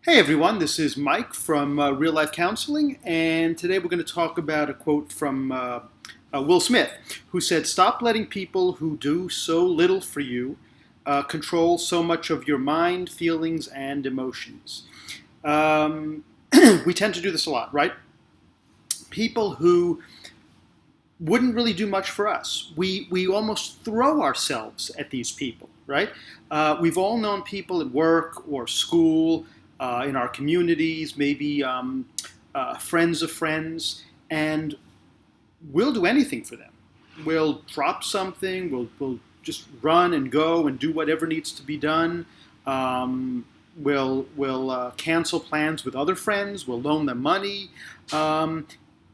Hey everyone, this is Mike from Real Life Counseling, and today we're going to talk about a quote from Will Smith, who said, "Stop letting people who do so little for you control so much of your mind, feelings, and emotions." Um, we tend to do this a lot, right? People who wouldn't really do much for us. We almost throw ourselves at these people, right? We've all known people at work or school, in our communities, maybe friends of friends, and we'll do anything for them. We'll drop something, we'll just run and go and do whatever needs to be done. We'll cancel plans with other friends, we'll loan them money, and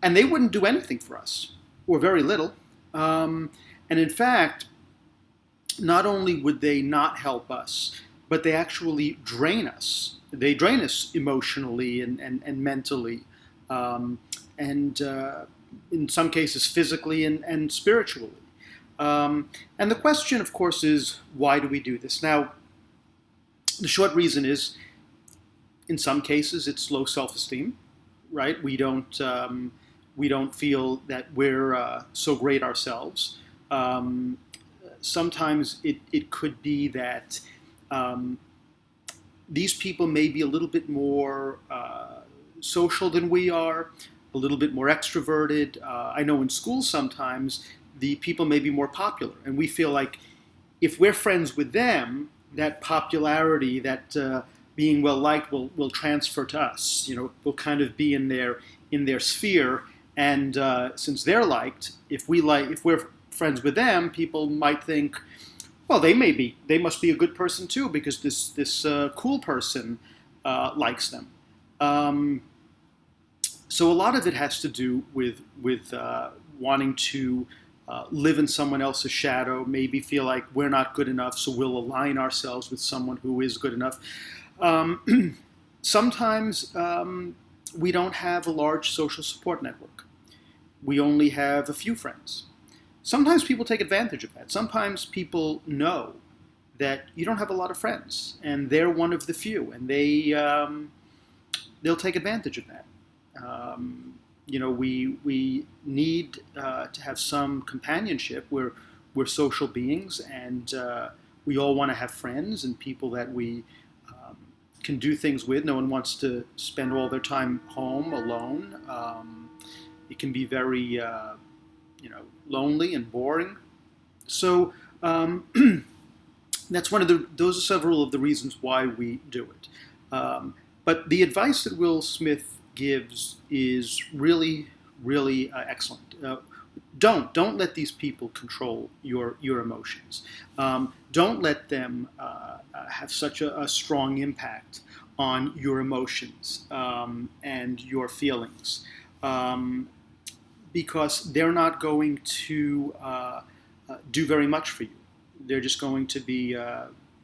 they wouldn't do anything for us or very little. And in fact, not only would they not help us, but they actually drain us. They drain us emotionally and mentally, and in some cases physically and spiritually. And the question, of course, is why do we do this? Now, the short reason is, in some cases, it's low self-esteem, right? We don't feel that we're so great ourselves. Sometimes it could be that these people may be a little bit more social than we are, a little bit more extroverted. I know in school sometimes the people may be more popular, and we feel like if we're friends with them, that popularity, that being well liked, will transfer to us. You know, we'll kind of be in their sphere, and since they're liked, if we're friends with them, people might think, well, they must be a good person too, because this cool person likes them. So a lot of it has to do with wanting to live in someone else's shadow, maybe feel like we're not good enough, so we'll align ourselves with someone who is good enough. Sometimes we don't have a large social support network. We only have a few friends. Sometimes people take advantage of that. Sometimes people know that you don't have a lot of friends, and they're one of the few, and they'll take advantage of that. We need to have some companionship. We're social beings, and we all want to have friends and people that we can do things with. No one wants to spend all their time home alone. It can be very lonely and boring. So those are several of the reasons why we do it. But the advice that Will Smith gives is really, really excellent. Don't let these people control your emotions. Don't let them have such a strong impact on your emotions and your feelings. Because they're not going to do very much for you. They're just going to be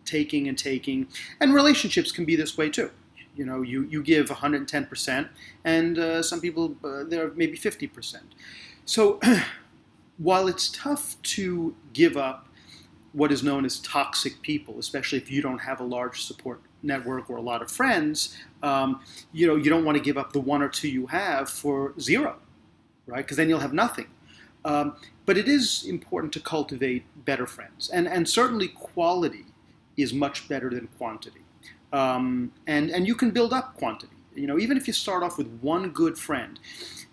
taking and taking. And relationships can be this way too. You know, you give 110%, and some people, they're maybe 50%. So while it's tough to give up what is known as toxic people, especially if you don't have a large support network or a lot of friends, you don't want to give up the one or two you have for zero, right? Because then you'll have nothing. But it is important to cultivate better friends. And certainly quality is much better than quantity. And you can build up quantity. Even if you start off with one good friend,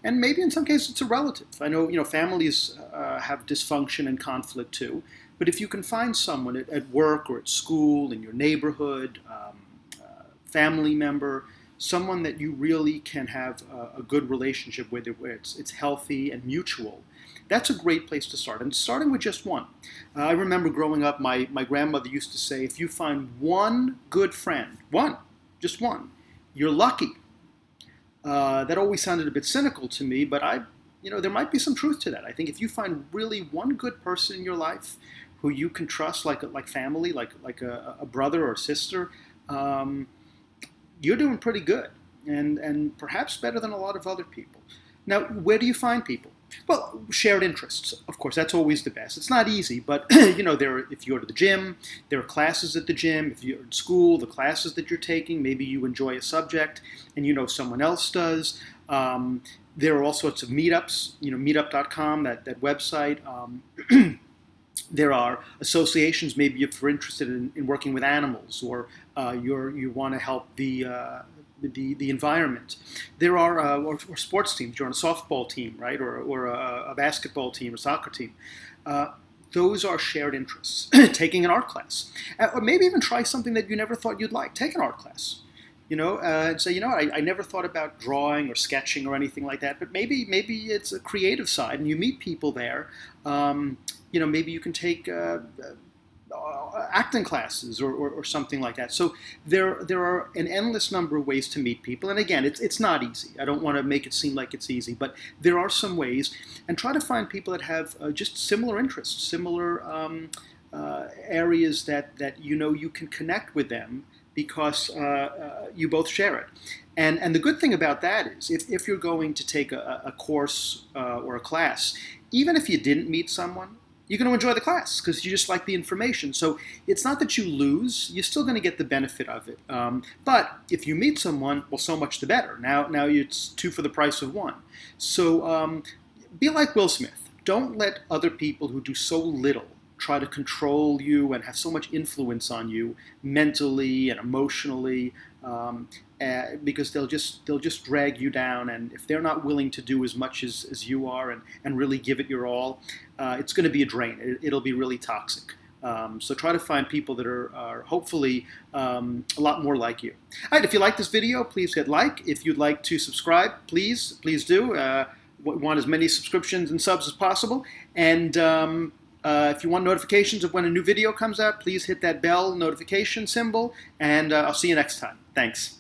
and maybe in some cases it's a relative. I know, families have dysfunction and conflict too. But if you can find someone at work or at school, in your neighborhood, family member, someone that you really can have a good relationship with, where it's healthy and mutual, that's a great place to start. And starting with just one. I remember growing up, my grandmother used to say, if you find one good friend, just one, you're lucky. That always sounded a bit cynical to me, but there might be some truth to that. I think if you find really one good person in your life who you can trust, like family, like a brother or sister, you're doing pretty good, and perhaps better than a lot of other people. Now, where do you find people? Well, shared interests, of course, that's always the best. It's not easy, but if you go to the gym, there are classes at the gym. If you're in school, the classes that you're taking, maybe you enjoy a subject and someone else does. There are all sorts of meetups, meetup.com, that website. There are associations, maybe if you're interested in working with animals, or you want to help the environment. There are or sports teams. You're on a softball team, right, or a basketball team, or soccer team. Those are shared interests. Taking an art class, or maybe even try something that you never thought you'd like. Take an art class. And say, I never thought about drawing or sketching or anything like that, but maybe it's a creative side, and you meet people there. Maybe you can take acting classes or something like that. So there are an endless number of ways to meet people. And again, it's not easy. I don't want to make it seem like it's easy, but there are some ways. And try to find people that have just similar interests, similar areas that you can connect with them, because you both share it. And the good thing about that is, if you're going to take a course or a class, even if you didn't meet someone, you're going to enjoy the class because you just like the information. So it's not that you lose. You're still going to get the benefit of it. But if you meet someone, well, so much the better. Now it's two for the price of one. So be like Will Smith. Don't let other people who do so little try to control you and have so much influence on you mentally and emotionally, because they'll just drag you down. And if they're not willing to do as much as you are and really give it your all, it's going to be a drain. It'll be really toxic. So try to find people that are hopefully a lot more like you. All right, if you like this video, please hit like. If you'd like to subscribe, please do. Want as many subscriptions and subs as possible. And if you want notifications of when a new video comes out, please hit that bell notification symbol, and I'll see you next time. Thanks.